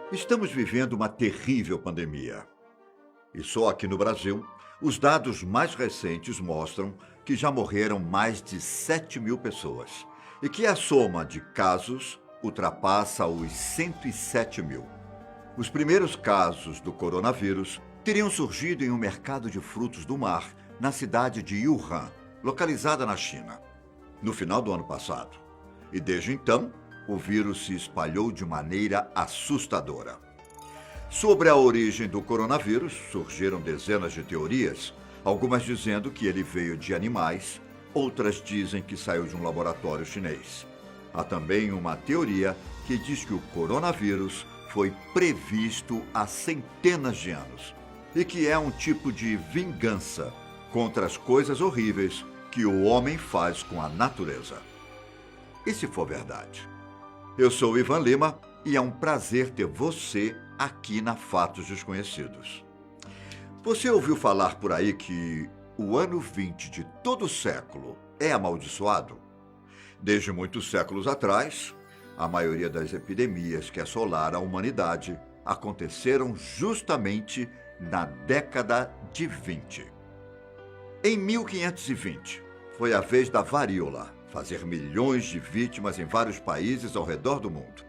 Estamos vivendo uma terrível pandemia. E só aqui no Brasil, os dados mais recentes mostram que já morreram mais de 7.000 pessoas e que a soma de casos ultrapassa os 107 mil. Os primeiros casos do coronavírus teriam surgido em um mercado de frutos do mar na cidade de Wuhan, localizada na China, no final do ano passado. E desde então, o vírus se espalhou de maneira assustadora. Sobre a origem do coronavírus, surgiram dezenas de teorias, algumas dizendo que ele veio de animais, outras dizem que saiu de um laboratório chinês. Há também uma teoria que diz que o coronavírus foi previsto há centenas de anos e que é um tipo de vingança contra as coisas horríveis que o homem faz com a natureza. E se for verdade? Eu sou o Ivan Lima e é um prazer ter você aqui na Fatos Desconhecidos. Você ouviu falar por aí que o ano 20 de todo século é amaldiçoado? Desde muitos séculos atrás, a maioria das epidemias que assolaram a humanidade aconteceram justamente na década de 20. Em 1520, foi a vez da varíola fazer milhões de vítimas em vários países ao redor do mundo.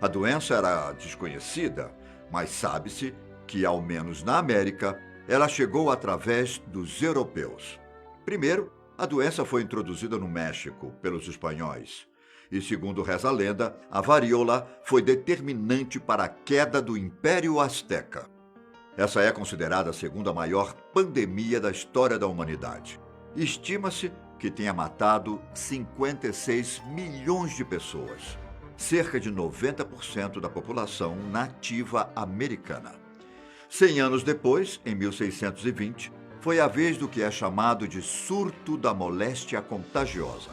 A doença era desconhecida, mas sabe-se que, ao menos na América, ela chegou através dos europeus. Primeiro, a doença foi introduzida no México pelos espanhóis. E, segundo reza a lenda, a varíola foi determinante para a queda do Império Azteca. Essa é considerada a segunda maior pandemia da história da humanidade. Estima-se que tenha matado 56 milhões de pessoas, cerca de 90% da população nativa americana. 100 anos depois, em 1620, foi a vez do que é chamado de surto da moléstia contagiosa.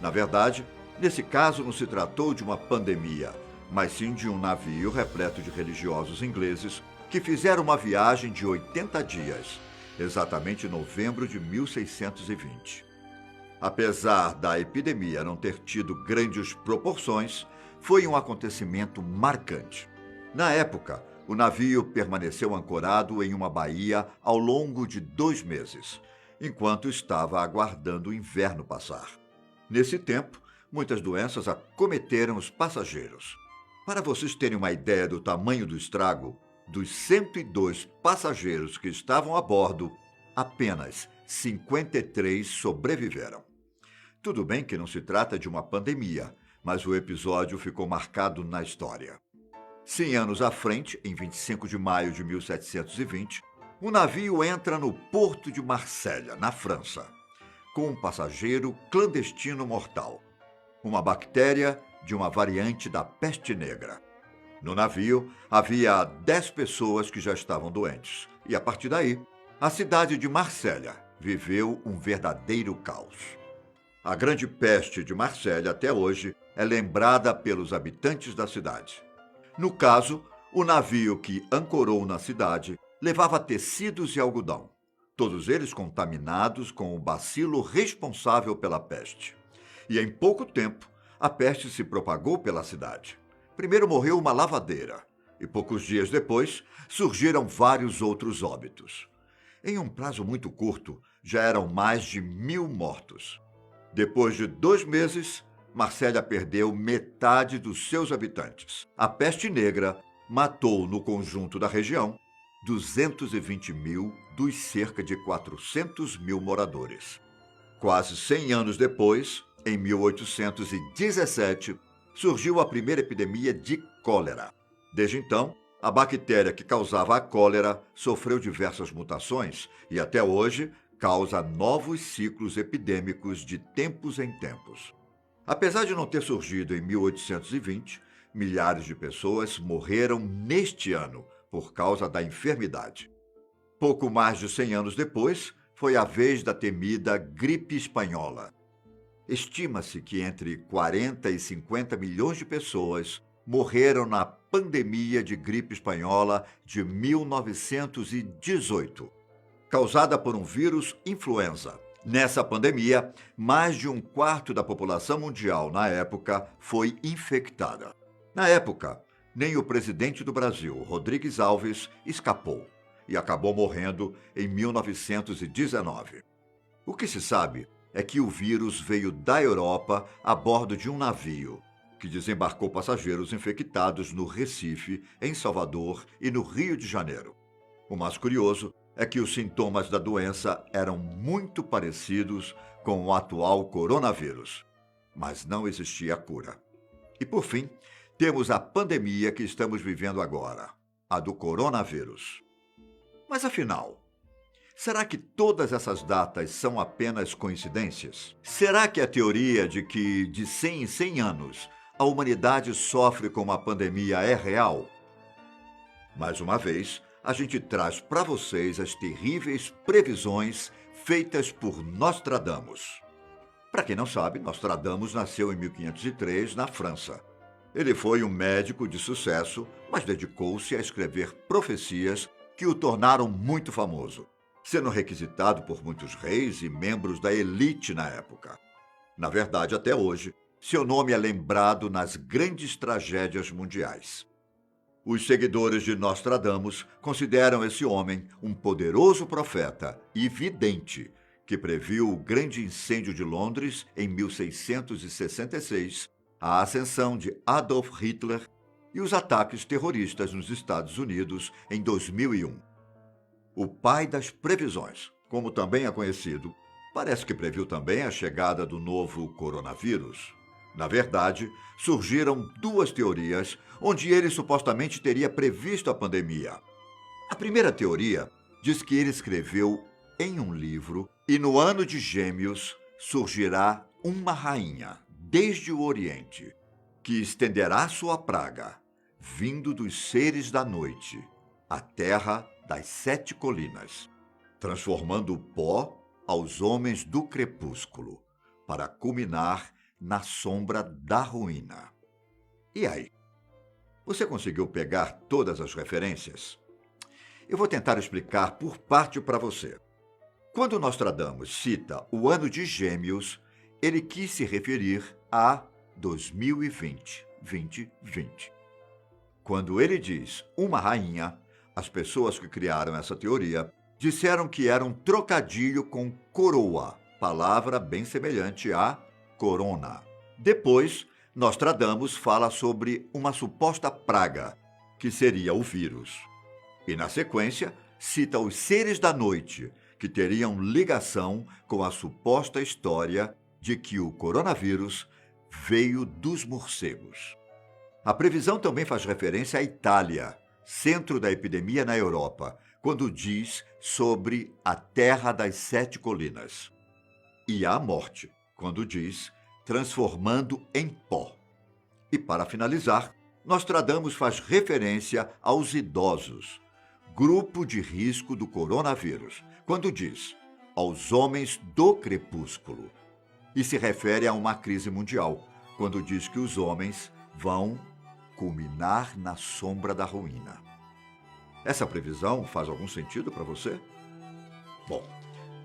Na verdade, nesse caso não se tratou de uma pandemia, mas sim de um navio repleto de religiosos ingleses que fizeram uma viagem de 80 dias, exatamente em novembro de 1620. Apesar da epidemia não ter tido grandes proporções, foi um acontecimento marcante. Na época, o navio permaneceu ancorado em uma baía ao longo de 2 meses, enquanto estava aguardando o inverno passar. Nesse tempo, muitas doenças acometeram os passageiros. Para vocês terem uma ideia do tamanho do estrago, dos 102 passageiros que estavam a bordo, apenas 53 sobreviveram. Tudo bem que não se trata de uma pandemia, mas o episódio ficou marcado na história. 100 anos à frente, em 25 de maio de 1720, o navio entra no porto de Marselha, na França, com um passageiro clandestino mortal, uma bactéria de uma variante da peste negra. No navio havia 10 pessoas que já estavam doentes, e a partir daí, a cidade de Marselha viveu um verdadeiro caos. A grande peste de Marselha, até hoje, é lembrada pelos habitantes da cidade. No caso, o navio que ancorou na cidade levava tecidos e algodão, todos eles contaminados com o bacilo responsável pela peste. E em pouco tempo, a peste se propagou pela cidade. Primeiro morreu uma lavadeira, e poucos dias depois surgiram vários outros óbitos. Em um prazo muito curto, já eram mais de 1.000 mortos. Depois de 2 meses, Marselha perdeu metade dos seus habitantes. A peste negra matou, no conjunto da região, 220 mil dos cerca de 400 mil moradores. Quase 100 anos depois, em 1817, surgiu a primeira epidemia de cólera. Desde então, a bactéria que causava a cólera sofreu diversas mutações e, até hoje, causa novos ciclos epidêmicos de tempos em tempos. Apesar de não ter surgido em 1820, milhares de pessoas morreram neste ano por causa da enfermidade. Pouco mais de 100 anos depois, foi a vez da temida gripe espanhola. Estima-se que entre 40 e 50 milhões de pessoas morreram na pandemia de gripe espanhola de 1918, causada por um vírus influenza. Nessa pandemia, mais de um quarto da população mundial na época foi infectada. Na época, nem o presidente do Brasil, Rodrigues Alves, escapou e acabou morrendo em 1919. O que se sabe é que o vírus veio da Europa a bordo de um navio que desembarcou passageiros infectados no Recife, em Salvador e no Rio de Janeiro. O mais curioso é que os sintomas da doença eram muito parecidos com o atual coronavírus, mas não existia cura. E por fim, temos a pandemia que estamos vivendo agora, a do coronavírus. Mas afinal, será que todas essas datas são apenas coincidências? Será que a teoria de que de 100 em 100 anos a humanidade sofre com uma pandemia é real? Mais uma vez, a gente traz para vocês as terríveis previsões feitas por Nostradamus. Para quem não sabe, Nostradamus nasceu em 1503 na França. Ele foi um médico de sucesso, mas dedicou-se a escrever profecias que o tornaram muito famoso, sendo requisitado por muitos reis e membros da elite na época. Na verdade, até hoje, seu nome é lembrado nas grandes tragédias mundiais. Os seguidores de Nostradamus consideram esse homem um poderoso profeta e vidente que previu o grande incêndio de Londres em 1666, a ascensão de Adolf Hitler e os ataques terroristas nos Estados Unidos em 2001. O pai das previsões, como também é conhecido, parece que previu também a chegada do novo coronavírus. Na verdade, surgiram duas teorias onde ele supostamente teria previsto a pandemia. A primeira teoria diz que ele escreveu em um livro e no ano de Gêmeos surgirá uma rainha, desde o Oriente, que estenderá sua praga, vindo dos seres da noite, a terra das 7 colinas, transformando o pó aos homens do crepúsculo, para culminar na sombra da ruína. E aí? Você conseguiu pegar todas as referências? Eu vou tentar explicar por parte para você. Quando Nostradamus cita o ano de Gêmeos, ele quis se referir a 2020. Quando ele diz uma rainha, as pessoas que criaram essa teoria disseram que era um trocadilho com coroa, palavra bem semelhante a corona. Depois, Nostradamus fala sobre uma suposta praga, que seria o vírus. E, na sequência, cita os seres da noite, que teriam ligação com a suposta história de que o coronavírus veio dos morcegos. A previsão também faz referência à Itália, centro da epidemia na Europa, quando diz sobre a terra das 7 colinas. E à morte, quando diz transformando em pó. E para finalizar, Nostradamus faz referência aos idosos, grupo de risco do coronavírus, quando diz aos homens do crepúsculo. E se refere a uma crise mundial, quando diz que os homens vão culminar na sombra da ruína. Essa previsão faz algum sentido para você? Bom,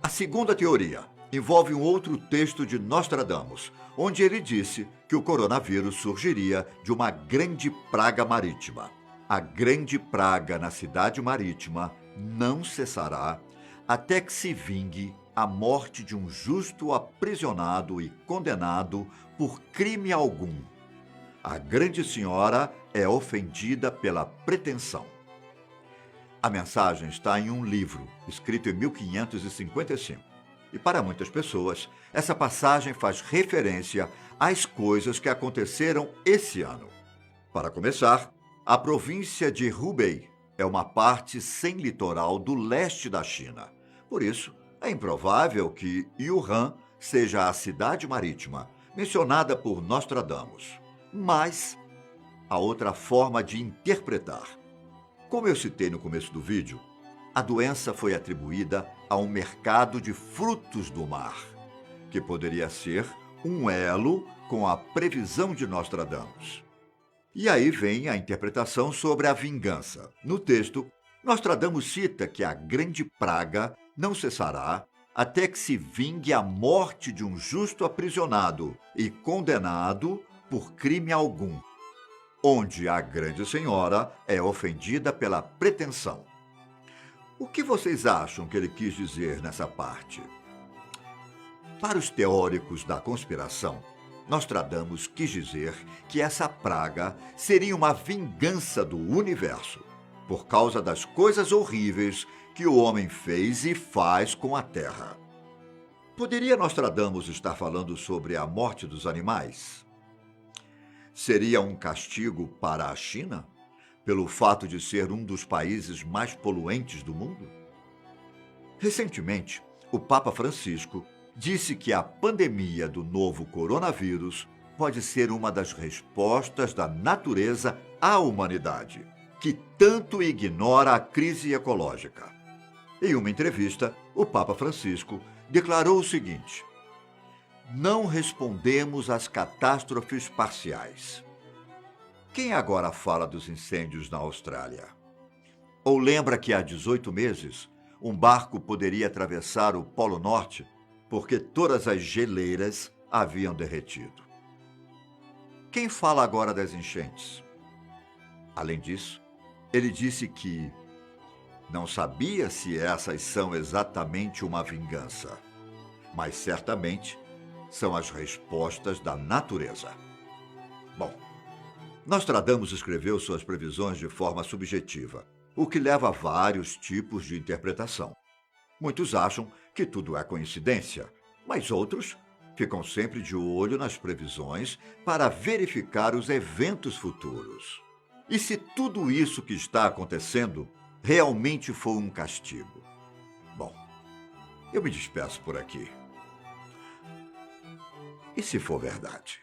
a segunda teoria envolve um outro texto de Nostradamus, onde ele disse que o coronavírus surgiria de uma grande praga marítima. A grande praga na cidade marítima não cessará até que se vingue a morte de um justo aprisionado e condenado por crime algum. A grande senhora é ofendida pela pretensão. A mensagem está em um livro, escrito em 1555. E para muitas pessoas, essa passagem faz referência às coisas que aconteceram esse ano. Para começar, a província de Hubei é uma parte sem litoral do leste da China. Por isso, é improvável que Wuhan seja a cidade marítima mencionada por Nostradamus. Mas há outra forma de interpretar. Como eu citei no começo do vídeo, a doença foi atribuída a um mercado de frutos do mar, que poderia ser um elo com a previsão de Nostradamus. E aí vem a interpretação sobre a vingança. No texto, Nostradamus cita que a grande praga não cessará até que se vingue a morte de um justo aprisionado e condenado por crime algum. onde a grande senhora é ofendida pela pretensão. O que vocês acham que ele quis dizer nessa parte? Para os teóricos da conspiração, Nostradamus quis dizer que essa praga seria uma vingança do universo, por causa das coisas horríveis que o homem fez e faz com a Terra. Poderia Nostradamus estar falando sobre a morte dos animais? Seria um castigo para a China, pelo fato de ser um dos países mais poluentes do mundo? Recentemente, o Papa Francisco disse que a pandemia do novo coronavírus pode ser uma das respostas da natureza à humanidade, que tanto ignora a crise ecológica. Em uma entrevista, o Papa Francisco declarou o seguinte: não respondemos às catástrofes parciais. Quem agora fala dos incêndios na Austrália? Ou lembra que há 18 meses um barco poderia atravessar o Polo Norte porque todas as geleiras haviam derretido? Quem fala agora das enchentes? Além disso, ele disse que não sabia se essas são exatamente uma vingança, mas certamente são as respostas da natureza. Bom, Nostradamus escreveu suas previsões de forma subjetiva, o que leva a vários tipos de interpretação. Muitos acham que tudo é coincidência, mas outros ficam sempre de olho nas previsões para verificar os eventos futuros. E se tudo isso que está acontecendo realmente foi um castigo? Bom, eu me despeço por aqui. E se for verdade?